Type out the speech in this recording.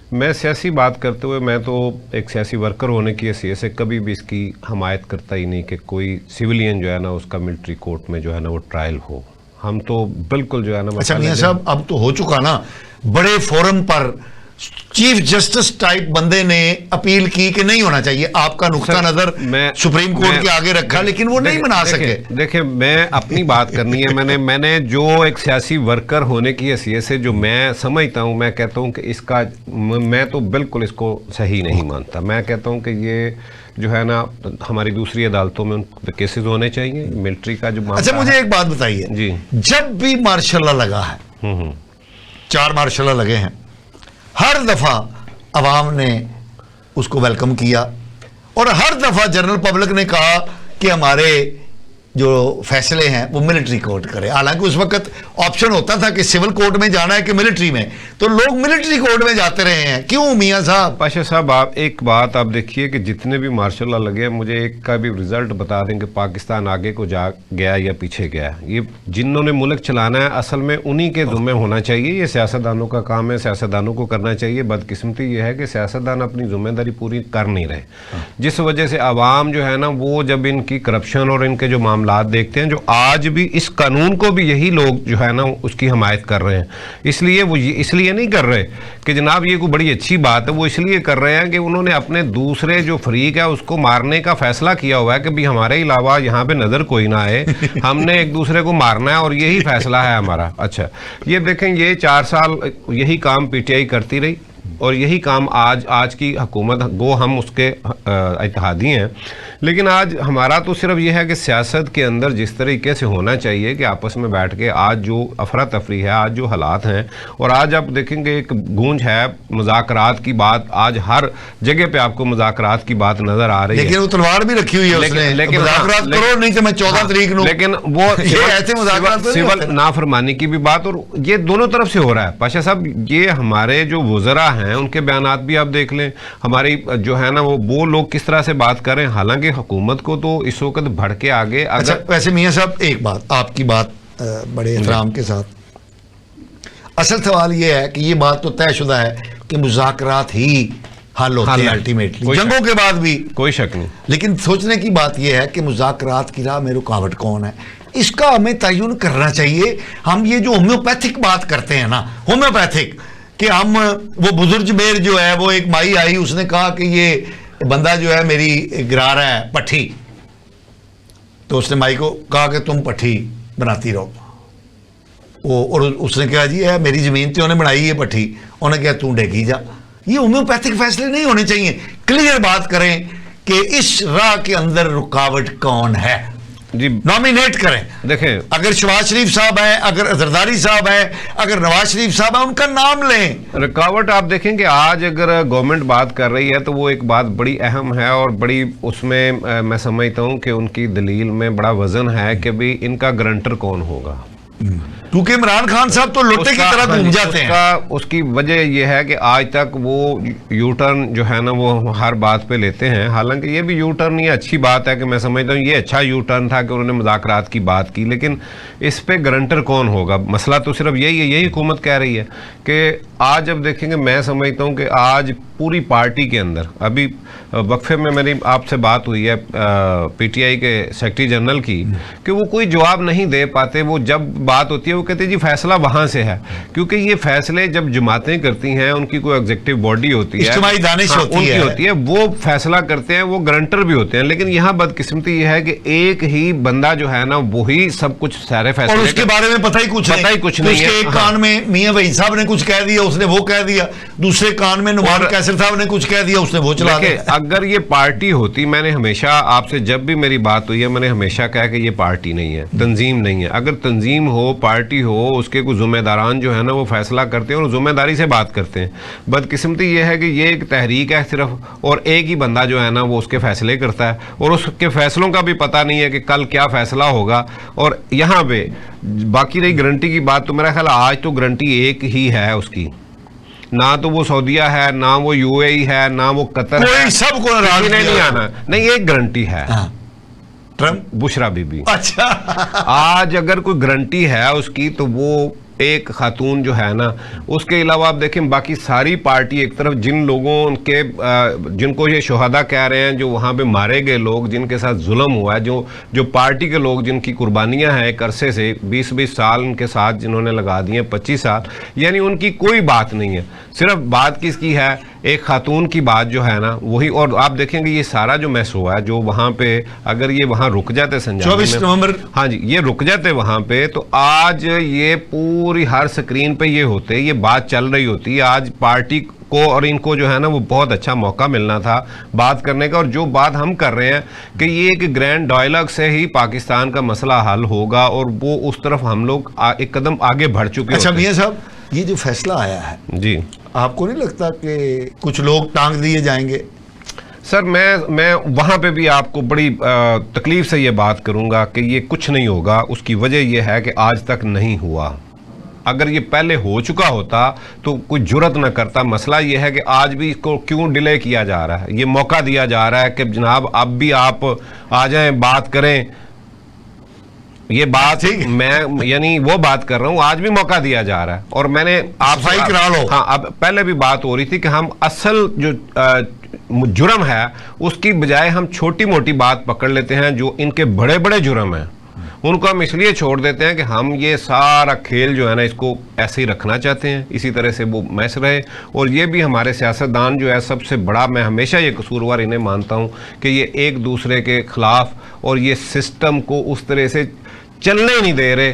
मैं सियासी बात करते हुए, मैं तो एक सियासी वर्कर होने की हैसियत से कभी भी इसकी हमायत करता ही नहीं कि कोई सिविलियन जो है ना उसका मिलिट्री कोर्ट में जो है ना वो ट्रायल हो। हम तो बिल्कुल जो है ना। अच्छा मियां साहब, अब तो हो चुका ना, बड़े फोरम पर चीफ जस्टिस टाइप बंदे ने अपील की कि नहीं होना चाहिए, आपका नुक्ता नजर सुप्रीम कोर्ट के आगे रखा, लेकिन वो नहीं बना सके। देखिए, मैं अपनी बात करनी है। मैंने जो एक सियासी वर्कर होने की हैसियत से जो मैं समझता हूँ, मैं कहता हूँ कि इसका मैं तो बिल्कुल इसको सही नहीं मानता। मैं कहता हूँ कि ये जो है ना हमारी दूसरी अदालतों में उन केसेस होने चाहिए, मिलिट्री का जो। अच्छा, मुझे एक बात बताइए जी, जब भी मार्शल लॉ लगा है, 4 मार्शल लॉ लगे हैं, हर दफा अवाम ने उसको वेलकम किया और हर दफा जनरल पब्लिक ने कहा कि हमारे जो फैसले हैं वो मिलिट्री कोर्ट करे। हालांकि उस वक्त ऑप्शन होता था कि सिविल कोर्ट में जाना है कि मिलिट्री में, तो लोग मिलिट्री कोर्ट में जाते रहे हैं। क्यों मियां साहब? पाशा साहब, आप एक बात आप देखिए कि जितने भी मार्शल लॉ लगे, मुझे एक का भी रिजल्ट बता दें कि पाकिस्तान आगे को जा गया या पीछे गया। ये जिन्होंने मुल्क चलाना है असल में उन्हीं के जुम्मे होना चाहिए। ये सियासतदानों का काम है, सियासतदानों को करना चाहिए। बदकिस्मती ये है कि सियासतदान अपनी जिम्मेदारी पूरी कर नहीं रहे, जिस वजह से आवाम जो है ना वो जब इनकी करप्शन और इनके जो मामला देखते हैं, जो आज भी इस कानून को भी यही लोग जो है ना उसकी हमायत कर रहे हैं। इसलिए वो इसलिए नहीं कर रहे कि जनाब ये कोई बड़ी अच्छी बात है, वो इसलिए कर रहे हैं कि उन्होंने अपने दूसरे जो फरीक है उसको मारने का फैसला किया हुआ है कि भाई हमारे अलावा यहाँ पे नजर कोई ना आए, हमने एक दूसरे को मारना है और यही फैसला है हमारा। अच्छा, ये देखें, ये 4 साल यही काम पीटीआई करती रही और यही काम आज की हुकूमत, गो हम उसके इत्तेहादी हैं, लेकिन आज हमारा तो सिर्फ यह है कि सियासत के अंदर जिस तरीके से होना चाहिए कि आपस में बैठ के, आज जो अफरा तफरी है, आज जो हालात हैं, और आज आप देखेंगे एक गूंज है मुज़ाकरात की बात, आज हर जगह पे आपको मुज़ाकरात की बात नजर आ रही है। लेकिन वो तलवार भी रखी हुई है उसने, लेकिन मुज़ाकरात करो नहीं तो मैं 14 तारीख को, लेकिन वो ऐसे मुज़ाकरात सिविल नाफरमानी की भी बात, और ये दोनों तरफ से हो रहा है। पाशा साहब, ये हमारे जो वज़रा हैं उनके बयानात भी आप देख लें, हमारी जो है ना वो लोग किस तरह से बात कर रहे हैं, हालांकि हुकूमत को तो इस वक्त बढ़ के आगे। अच्छा, वैसे मियां साहब एक बात, आपकी बात बड़े एहतराम के साथ, असल सवाल ये है कि ये बात तो तयशुदा है कि मुज़ाकरात ही हल होते हैं अल्टीमेटली, जंगों के बाद भी, कोई शक नहीं। लेकिन सोचने की बात यह है कि मुज़ाकरात की राह में रुकावट कौन है, इसका हमें तयन करना चाहिए। हम ये जो होम्योपैथिक बात करते हैं ना, होम्योपैथिक, कि हम वो बुजुर्ग मेर जो है, वो एक माई आई, उसने कहा कि ये बंदा जो है मेरी गिरा रहा है पट्टी, तो उसने माई को कहा कि तुम पट्टी बनाती रहो। वो और उसने कहा जी है मेरी ज़मीन तो उन्हें बनाई है पट्टी, उन्हें कहा तू डेगी जा। ये होम्योपैथिक फैसले नहीं होने चाहिए, क्लियर बात करें कि इस राह के अंदर रुकावट कौन है जी, नॉमिनेट करें। देखें, अगर शहबाज शरीफ साहब है, अगर जरदारी साहब है, अगर नवाज शरीफ साहब है, उनका नाम लें। रुकावट आप देखें कि आज अगर गवर्नमेंट बात कर रही है तो वो एक बात बड़ी अहम है और बड़ी उसमें मैं समझता हूँ कि उनकी दलील में बड़ा वजन है कि भाई इनका गारंटर कौन होगा, क्योंकि इमरान खान साहब तो लोटे की तरह घूम जाते हैं। उसकी वजह यह है कि आज तक वो यू टर्न जो है ना वो हर बात पे लेते हैं। हालांकि ये भी यू टर्न ये अच्छी बात है कि मैं समझता हूँ ये अच्छा यू टर्न था कि उन्होंने मुज़ाकरात की बात की, लेकिन इस पे गारंटर कौन होगा, मसला तो सिर्फ यही है। यही हुकूमत कह रही है कि आज जब देखेंगे, मैं समझता हूँ कि आज पूरी पार्टी के अंदर, अभी वक्फे में मेरी आपसे बात हुई है पीटीआई के सेक्रेटरी जनरल की, कि वो कोई जवाब नहीं दे पाते। वो जब बात होती है वो कहते हैं जी फैसला वहाँ से है, क्योंकि ये फैसले जब जमातें करती हैं, उनकी कोई एग्जीक्यूटिव बॉडी होती है, दानिश होती है, वो फैसला करते हैं, वो गारंटर भी होते हैं। लेकिन यहाँ बदकिस्मती ये है कि एक ही बंदा जो है ना वही सब कुछ सारे फैसले, और उसके बारे में पता ही कुछ नहीं है। एक कान में मियां वहीद साहब ने कुछ कह दिया, उसने वो कह दिया, दूसरे कान में नुमान कैसर साहब ने कुछ कह दिया, उसने वो चला दिया। अगर ये पार्टी होती, मैंने हमेशा आपसे जब भी मेरी बात हुई है मैंने हमेशा कहा कि ये पार्टी नहीं है, तंजीम नहीं है। अगर तंजीम हो, पार्टी हो, उसके कुछ जिम्मेदारान जो है ना वो फैसला करते हैं और जिम्मेदारी से बात करते हैं। बदकिस्मती ये है कि ये एक तहरीक है सिर्फ, और एक ही बंदा जो है ना वो उसके फैसले करता है, और उसके फैसलों का भी पता नहीं है कि कल क्या फैसला होगा। और यहाँ पे बाकी रही गारंटी की बात, तो मेरा ख्याल आज तो गारंटी एक ही है उसकी, ना तो वो सऊदिया है, ना वो यूएई है, ना वो कतर है, सबको नहीं आना, नहीं एक गारंटी है, ट्रम्प, बुशरा बीबी। अच्छा आज अगर कोई गारंटी है उसकी तो वो एक खातून जो है ना, उसके अलावा आप देखें बाकी सारी पार्टी एक तरफ, जिन लोगों के जिनको ये शोहदा कह रहे हैं, जो वहाँ पे मारे गए लोग, जिनके साथ जुल्म हुआ है, जो पार्टी के लोग जिनकी कुर्बानियाँ हैं एक अरसे से 20-20 साल उनके साथ जिन्होंने लगा दिए, 25 साल, यानी उनकी कोई बात नहीं है। सिर्फ बात किसकी है? एक खातून की बात जो है ना वही। और आप देखेंगे ये सारा जो मैस हुआ है, जो वहाँ पे अगर ये वहाँ रुक जाते संजानी 24 नवंबर, हाँ जी, ये रुक जाते वहाँ पे, तो आज ये पूरी हर स्क्रीन पे ये होते, ये बात चल रही होती। आज पार्टी को और इनको जो है ना वो बहुत अच्छा मौका मिलना था बात करने का। और जो बात हम कर रहे हैं कि ये एक ग्रैंड डायलॉग से ही पाकिस्तान का मसला हल होगा, और वो उस तरफ हम लोग एक कदम आगे बढ़ चुके हैं। अच्छा मियां साहब, ये जो फैसला आया है जी, आपको नहीं लगता कि कुछ लोग टांग दिए जाएंगे? सर मैं वहाँ पे भी आपको बड़ी तकलीफ से ये बात करूँगा कि ये कुछ नहीं होगा। उसकी वजह यह है कि आज तक नहीं हुआ। अगर ये पहले हो चुका होता तो कोई जुर्रत न करता। मसला ये है कि आज भी इसको क्यों डिले किया जा रहा है, ये मौका दिया जा रहा है कि जनाब अब भी आप आ जाएं, बात करें। ये बात मैं यानी वो बात कर रहा हूँ, आज भी मौका दिया जा रहा है। और मैंने आप सफाई करा लो। हाँ, अब पहले भी बात हो रही थी कि हम असल जो जुर्म है उसकी बजाय हम छोटी मोटी बात पकड़ लेते हैं। जो इनके बड़े बड़े जुर्म हैं उनको हम इसलिए छोड़ देते हैं कि हम ये सारा खेल जो है ना इसको ऐसे ही रखना चाहते हैं, इसी तरह से वो मैस रहे। और ये भी हमारे सियासतदान जो है सबसे बड़ा, मैं हमेशा ये कसूरवार इन्हें मानता हूँ कि ये एक दूसरे के खिलाफ और ये सिस्टम को उस तरह से चलने ही नहीं दे रहे